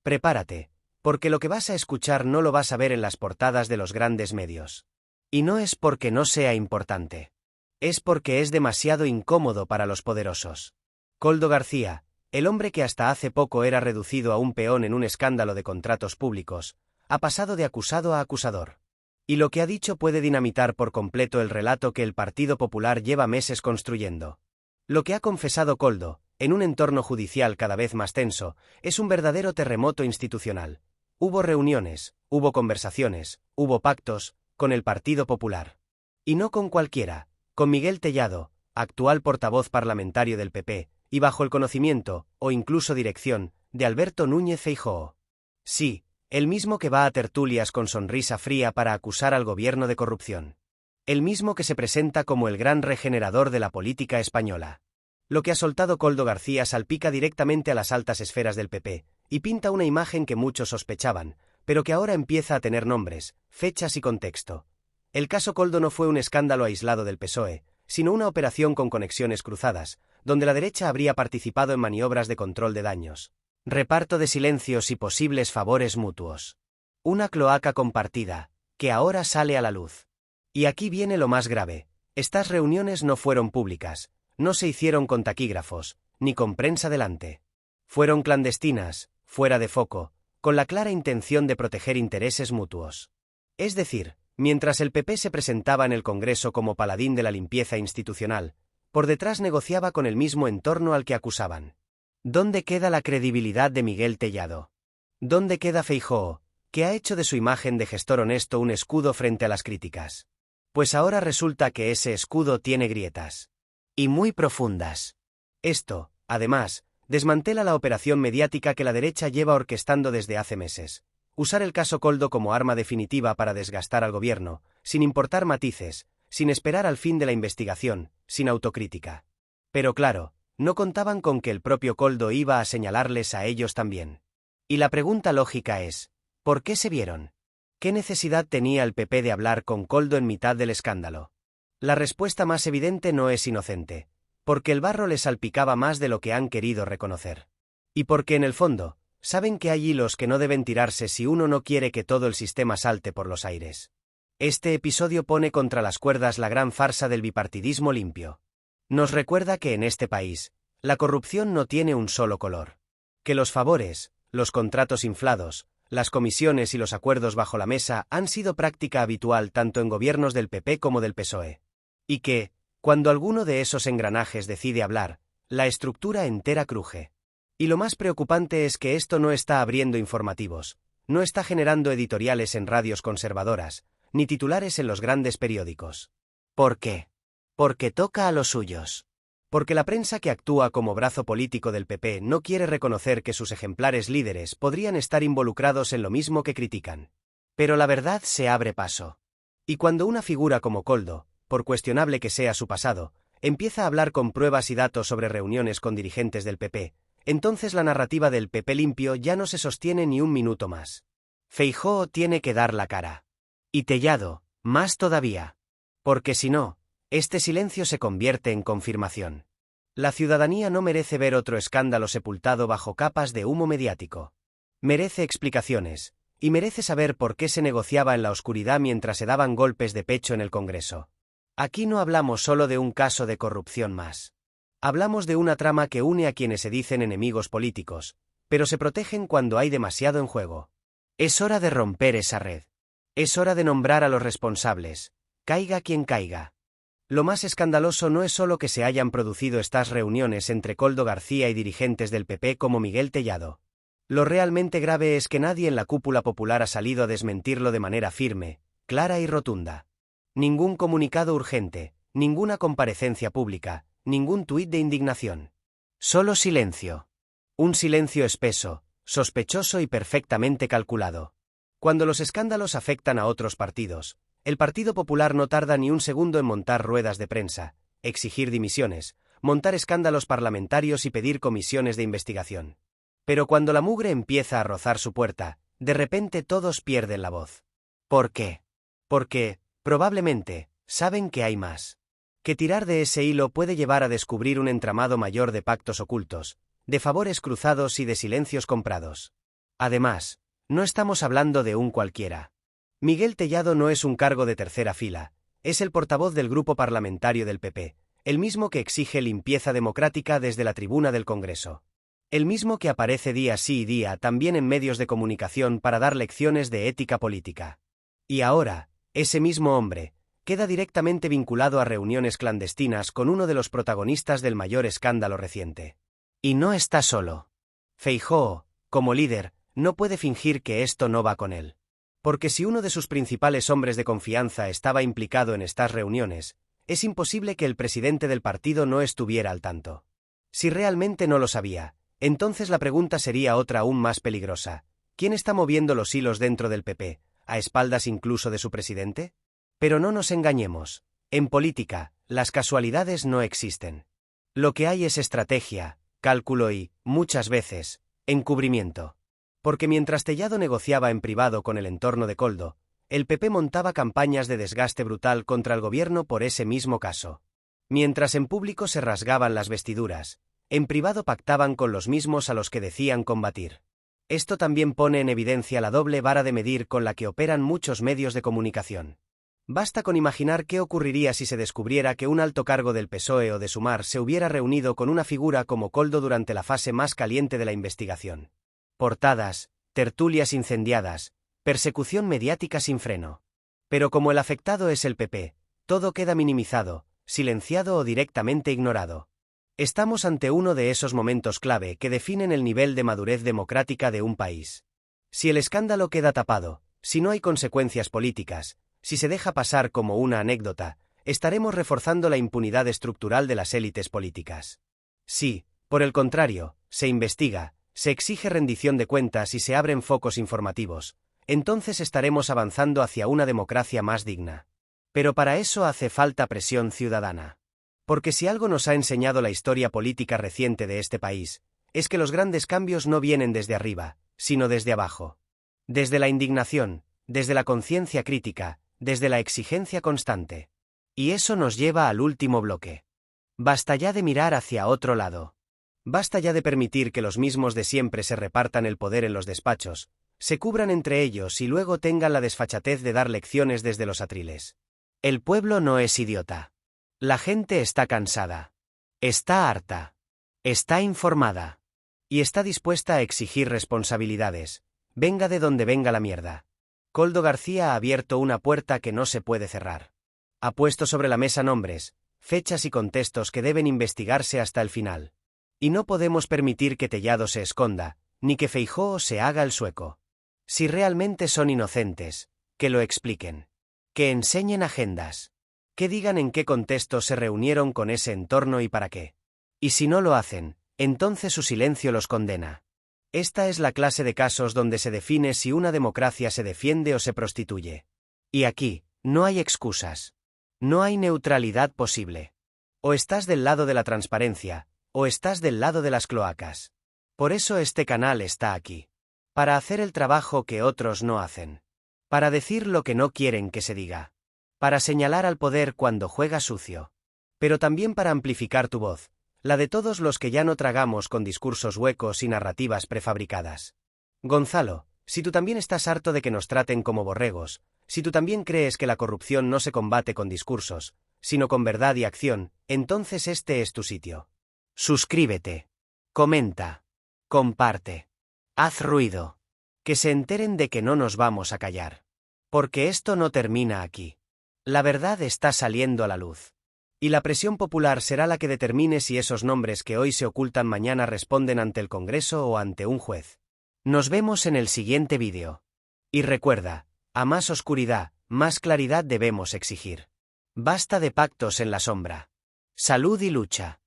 Prepárate, porque lo que vas a escuchar no lo vas a ver en las portadas de los grandes medios. Y no es porque no sea importante. Es porque es demasiado incómodo para los poderosos. Koldo García, el hombre que hasta hace poco era reducido a un peón en un escándalo de contratos públicos, ha pasado de acusado a acusador. Y lo que ha dicho puede dinamitar por completo el relato que el Partido Popular lleva meses construyendo. Lo que ha confesado Koldo, en un entorno judicial cada vez más tenso, es un verdadero terremoto institucional. Hubo reuniones, hubo conversaciones, hubo pactos, con el Partido Popular. Y no con cualquiera, con Miguel Tellado, actual portavoz parlamentario del PP, y bajo el conocimiento, o incluso dirección, de Alberto Núñez Feijóo. Sí, el mismo que va a tertulias con sonrisa fría para acusar al gobierno de corrupción. El mismo que se presenta como el gran regenerador de la política española. Lo que ha soltado Koldo García salpica directamente a las altas esferas del PP, y pinta una imagen que muchos sospechaban, pero que ahora empieza a tener nombres, fechas y contexto. El caso Koldo no fue un escándalo aislado del PSOE, sino una operación con conexiones cruzadas, donde la derecha habría participado en maniobras de control de daños, reparto de silencios y posibles favores mutuos. Una cloaca compartida, que ahora sale a la luz. Y aquí viene lo más grave: estas reuniones no fueron públicas, no se hicieron con taquígrafos, ni con prensa delante. Fueron clandestinas, fuera de foco, con la clara intención de proteger intereses mutuos. Es decir, mientras el PP se presentaba en el Congreso como paladín de la limpieza institucional, por detrás negociaba con el mismo entorno al que acusaban. ¿Dónde queda la credibilidad de Miguel Tellado? ¿Dónde queda Feijóo, que ha hecho de su imagen de gestor honesto un escudo frente a las críticas? Pues ahora resulta que ese escudo tiene grietas. Y muy profundas. Esto, además, desmantela la operación mediática que la derecha lleva orquestando desde hace meses. Usar el caso Koldo como arma definitiva para desgastar al gobierno, sin importar matices, sin esperar al fin de la investigación, sin autocrítica. Pero claro, no contaban con que el propio Koldo iba a señalarles a ellos también. Y la pregunta lógica es: ¿por qué se vieron? ¿Qué necesidad tenía el PP de hablar con Koldo en mitad del escándalo? La respuesta más evidente no es inocente, porque el barro les salpicaba más de lo que han querido reconocer. Y porque en el fondo, saben que hay hilos que no deben tirarse si uno no quiere que todo el sistema salte por los aires. Este episodio pone contra las cuerdas la gran farsa del bipartidismo limpio. Nos recuerda que en este país, la corrupción no tiene un solo color. Que los favores, los contratos inflados, las comisiones y los acuerdos bajo la mesa han sido práctica habitual tanto en gobiernos del PP como del PSOE. Y que, cuando alguno de esos engranajes decide hablar, la estructura entera cruje. Y lo más preocupante es que esto no está abriendo informativos, no está generando editoriales en radios conservadoras, ni titulares en los grandes periódicos. ¿Por qué? Porque toca a los suyos. Porque la prensa que actúa como brazo político del PP no quiere reconocer que sus ejemplares líderes podrían estar involucrados en lo mismo que critican. Pero la verdad se abre paso. Y cuando una figura como Koldo, por cuestionable que sea su pasado, empieza a hablar con pruebas y datos sobre reuniones con dirigentes del PP, entonces la narrativa del PP limpio ya no se sostiene ni un minuto más. Feijóo tiene que dar la cara. Y Tellado, más todavía. Porque si no, este silencio se convierte en confirmación. La ciudadanía no merece ver otro escándalo sepultado bajo capas de humo mediático. Merece explicaciones, y merece saber por qué se negociaba en la oscuridad mientras se daban golpes de pecho en el Congreso. Aquí no hablamos solo de un caso de corrupción más. Hablamos de una trama que une a quienes se dicen enemigos políticos, pero se protegen cuando hay demasiado en juego. Es hora de romper esa red. Es hora de nombrar a los responsables, caiga quien caiga. Lo más escandaloso no es solo que se hayan producido estas reuniones entre Koldo García y dirigentes del PP como Miguel Tellado. Lo realmente grave es que nadie en la cúpula popular ha salido a desmentirlo de manera firme, clara y rotunda. Ningún comunicado urgente, ninguna comparecencia pública, ningún tuit de indignación. Solo silencio. Un silencio espeso, sospechoso y perfectamente calculado. Cuando los escándalos afectan a otros partidos, el Partido Popular no tarda ni un segundo en montar ruedas de prensa, exigir dimisiones, montar escándalos parlamentarios y pedir comisiones de investigación. Pero cuando la mugre empieza a rozar su puerta, de repente todos pierden la voz. ¿Por qué? Porque, probablemente, saben que hay más. Que tirar de ese hilo puede llevar a descubrir un entramado mayor de pactos ocultos, de favores cruzados y de silencios comprados. Además, no estamos hablando de un cualquiera. Miguel Tellado no es un cargo de tercera fila, es el portavoz del grupo parlamentario del PP, el mismo que exige limpieza democrática desde la tribuna del Congreso. El mismo que aparece día sí y día también en medios de comunicación para dar lecciones de ética política. Y ahora, ese mismo hombre, queda directamente vinculado a reuniones clandestinas con uno de los protagonistas del mayor escándalo reciente. Y no está solo. Feijóo, como líder, no puede fingir que esto no va con él. Porque si uno de sus principales hombres de confianza estaba implicado en estas reuniones, es imposible que el presidente del partido no estuviera al tanto. Si realmente no lo sabía, entonces la pregunta sería otra aún más peligrosa. ¿Quién está moviendo los hilos dentro del PP, a espaldas incluso de su presidente? Pero no nos engañemos. En política, las casualidades no existen. Lo que hay es estrategia, cálculo y, muchas veces, encubrimiento. Porque mientras Tellado negociaba en privado con el entorno de Koldo, el PP montaba campañas de desgaste brutal contra el gobierno por ese mismo caso. Mientras en público se rasgaban las vestiduras, en privado pactaban con los mismos a los que decían combatir. Esto también pone en evidencia la doble vara de medir con la que operan muchos medios de comunicación. Basta con imaginar qué ocurriría si se descubriera que un alto cargo del PSOE o de Sumar se hubiera reunido con una figura como Koldo durante la fase más caliente de la investigación. Portadas, tertulias incendiadas, persecución mediática sin freno. Pero como el afectado es el PP, todo queda minimizado, silenciado o directamente ignorado. Estamos ante uno de esos momentos clave que definen el nivel de madurez democrática de un país. Si el escándalo queda tapado, si no hay consecuencias políticas, si se deja pasar como una anécdota, estaremos reforzando la impunidad estructural de las élites políticas. Si, por el contrario, se investiga, se exige rendición de cuentas y se abren focos informativos, entonces estaremos avanzando hacia una democracia más digna. Pero para eso hace falta presión ciudadana. Porque si algo nos ha enseñado la historia política reciente de este país, es que los grandes cambios no vienen desde arriba, sino desde abajo. Desde la indignación, desde la conciencia crítica, desde la exigencia constante. Y eso nos lleva al último bloque. Basta ya de mirar hacia otro lado. Basta ya de permitir que los mismos de siempre se repartan el poder en los despachos, se cubran entre ellos y luego tengan la desfachatez de dar lecciones desde los atriles. El pueblo no es idiota. La gente está cansada. Está harta. Está informada. Y está dispuesta a exigir responsabilidades, venga de donde venga la mierda. Koldo García ha abierto una puerta que no se puede cerrar. Ha puesto sobre la mesa nombres, fechas y contextos que deben investigarse hasta el final. Y no podemos permitir que Tellado se esconda, ni que Feijóo se haga el sueco. Si realmente son inocentes, que lo expliquen. Que enseñen agendas. Que digan en qué contexto se reunieron con ese entorno y para qué. Y si no lo hacen, entonces su silencio los condena. Esta es la clase de casos donde se define si una democracia se defiende o se prostituye. Y aquí, no hay excusas. No hay neutralidad posible. O estás del lado de la transparencia, o estás del lado de las cloacas. Por eso este canal está aquí. Para hacer el trabajo que otros no hacen. Para decir lo que no quieren que se diga. Para señalar al poder cuando juega sucio. Pero también para amplificar tu voz, la de todos los que ya no tragamos con discursos huecos y narrativas prefabricadas. Gonzalo, si tú también estás harto de que nos traten como borregos, si tú también crees que la corrupción no se combate con discursos, sino con verdad y acción, entonces este es tu sitio. Suscríbete. Comenta. Comparte. Haz ruido. Que se enteren de que no nos vamos a callar. Porque esto no termina aquí. La verdad está saliendo a la luz. Y la presión popular será la que determine si esos nombres que hoy se ocultan mañana responden ante el Congreso o ante un juez. Nos vemos en el siguiente vídeo. Y recuerda, a más oscuridad, más claridad debemos exigir. Basta de pactos en la sombra. Salud y lucha.